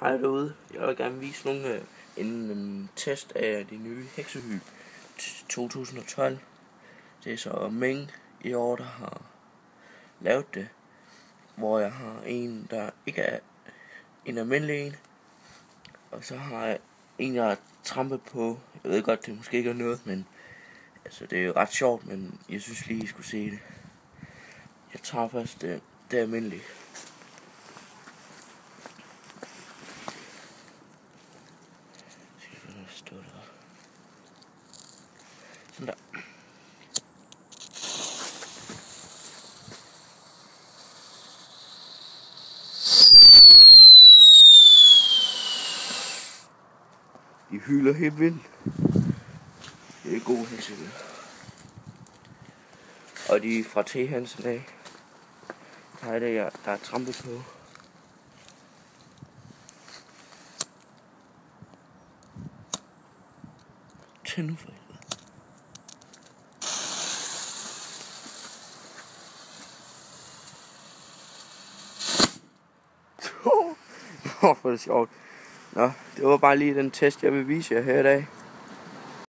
Hej derude. Jeg vil gerne vise en test af de nye heksehyl 2012. Det er så Ming i år, der har lavet det. Hvor jeg har en, der ikke er en almindelig en. Og så har jeg en, jeg har trampet på. Jeg ved godt, det måske ikke er noget, men altså, det er jo ret sjovt, men jeg synes lige, I skulle se det. Jeg tager først det almindelige. Sådan der. De hyler helt vildt. Det er gode heksehyl. Og de er fra T. Hansen af. Her er det, der er trampet på. Tænd nu for helvede. Hvor er det sjovt. Nå, det var bare lige den test, jeg vil vise jer her i dag.